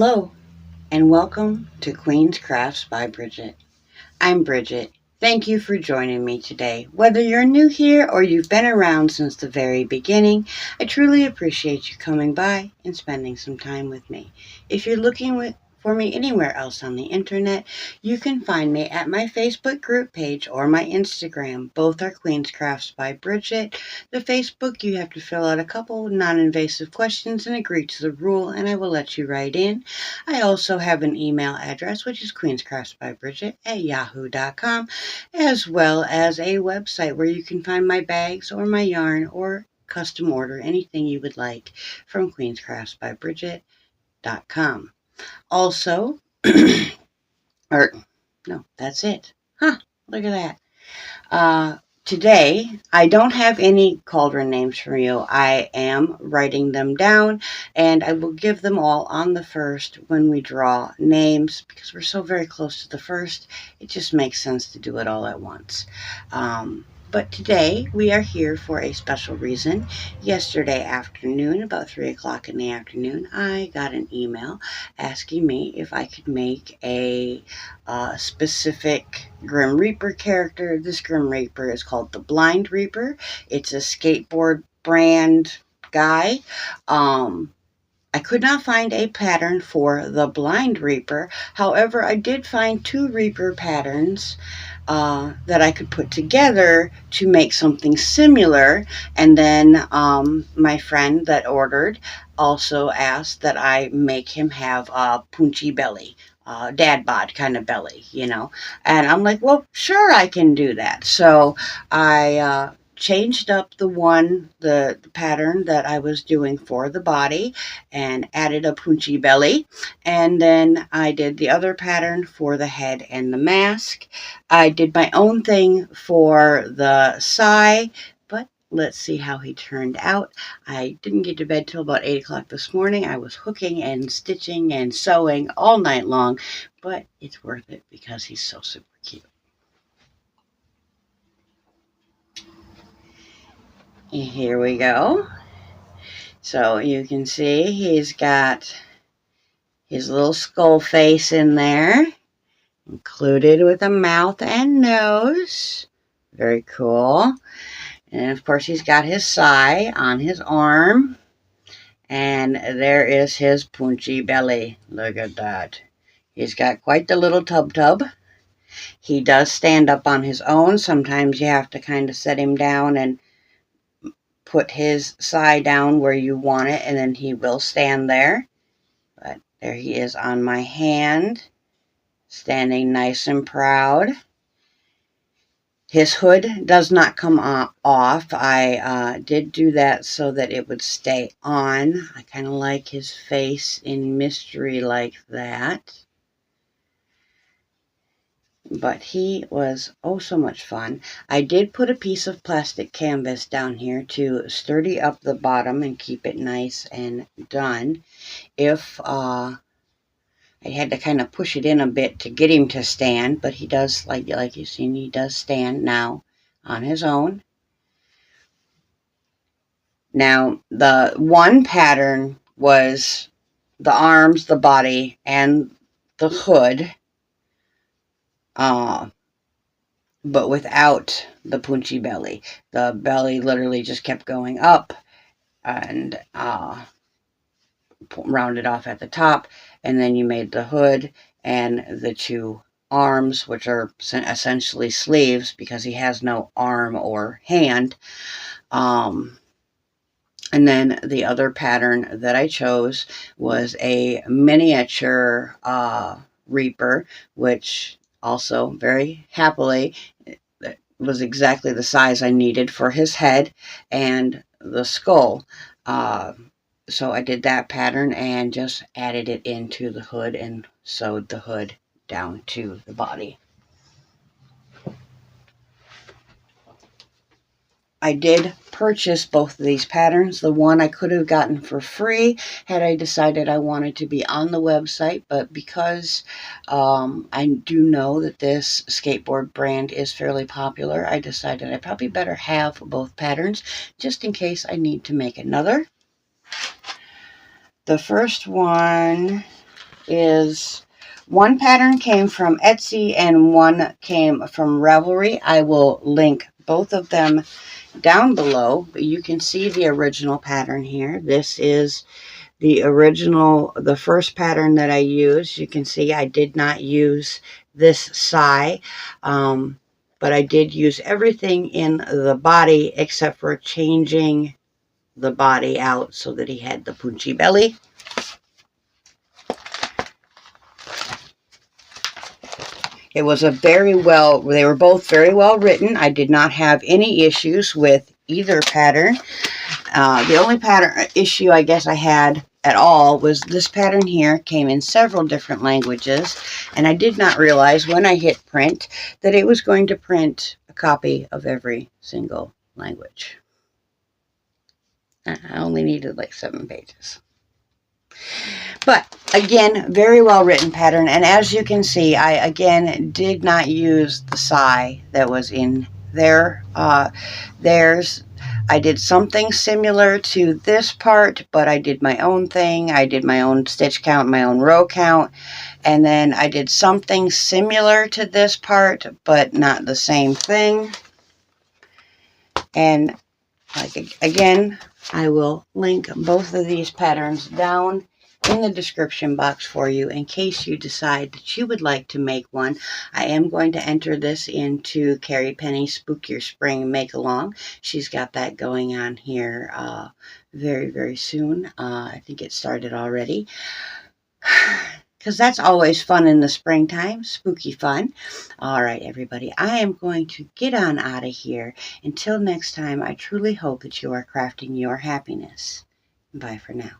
Hello, and welcome to Queen's Crafts by Bridget. I'm Bridget. Thank you for joining me today. Whether you're new here or you've been around since the very beginning, I truly appreciate you coming by and spending some time with me. If you're looking for me anywhere else on the internet, you can find me at my Facebook group page or my Instagram. Both are Queen's Crafts by Bridget. The Facebook, you have to fill out a couple non-invasive questions and agree to the rule, and I will let you right in. I also have an email address, which is queenscraftsbybridget@yahoo.com, as well as a website where you can find my bags or my yarn or custom order anything you would like from queenscraftsbybridget.com. Also, or no, that's it. Look at that. Today, I don't have any cauldron names for you. I am writing them down, and I will give them all on the first when we draw names, because we're so very close to the first. It just makes sense to do it all at once. But today, we are here for a special reason. Yesterday afternoon, about 3 o'clock in the afternoon, I got an email asking me if I could make a specific Grim Reaper character. This Grim Reaper is called the Blind Reaper. It's a skateboard brand guy. I could not find a pattern for the Blind Reaper. However, I did find 2 Reaper patterns that I could put together to make something similar. And then my friend that ordered also asked that I make him have a punchy belly, dad bod kind of belly, And I'm like, well, sure, I can do that. So I changed up the pattern that I was doing for the body and added a punchy belly. And then I did the other pattern for the head and the mask. I did my own thing for the sai, but let's see how he turned out. I didn't get to bed till about 8 o'clock this morning. I was hooking and stitching and sewing all night long, but it's worth it because he's so super cute. Here we go. So you can see he's got his little skull face in there, included with a mouth and nose. Very cool. And of course he's got his sai on his arm. And there is his punchy belly. Look at that. He's got quite the little tub. He does stand up on his own. Sometimes you have to kind of set him down and put his sai down where you want it, and then he will stand there. But there he is on my hand, standing nice and proud. His hood does not come off. I did do that so that it would stay on. I kind of like his face in mystery like that. But he was so much fun. I did put a piece of plastic canvas down here to sturdy up the bottom and keep it nice and done. If I had to kind of push it in a bit to get him to stand, but he does, like you've seen, he does stand now on his own. Now, the one pattern was the arms, the body, and the hood, but without the punchy belly. The belly literally just kept going up and rounded off at the top, and then you made the hood and the 2 arms, which are essentially sleeves because he has no arm or hand. And then the other pattern that I chose was a miniature Reaper, which also very happily was exactly the size I needed for his head and the skull. So I did that pattern and just added it into the hood and sewed the hood down to the body. I did purchase both of these patterns. The one I could have gotten for free had I decided I wanted to be on the website, but because I do know that this skateboard brand is fairly popular, I decided I probably better have both patterns just in case I need to make another. The first one is one pattern came from Etsy and one came from Ravelry. I will link both of them down below, but you can see the original pattern here. This is the original, the first pattern that I used. You can see I did not use this sigh, but I did use everything in the body except for changing the body out so that he had the punchy belly. It was they were both very well written. I did not have any issues with either pattern. The only pattern issue I guess I had at all was this pattern here came in several different languages, and I did not realize when I hit print that it was going to print a copy of every single language. I only needed like 7 pages. But again, very well written pattern, and as you can see, I again did not use the sigh that was in theirs. I did something similar to this part, but I did my own thing. I did my own stitch count, my own row count, and then I did something similar to this part, but not the same thing. And again, I will link both of these patterns down in the description box for you in case you decide that you would like to make one. I am going to enter this into Carrie Penny's Spook Your Spring Make Along. She's got that going on here very, very soon. I think it started already. Because that's always fun in the springtime, spooky fun. All right, everybody, I am going to get on out of here. Until next time, I truly hope that you are crafting your happiness. Bye for now.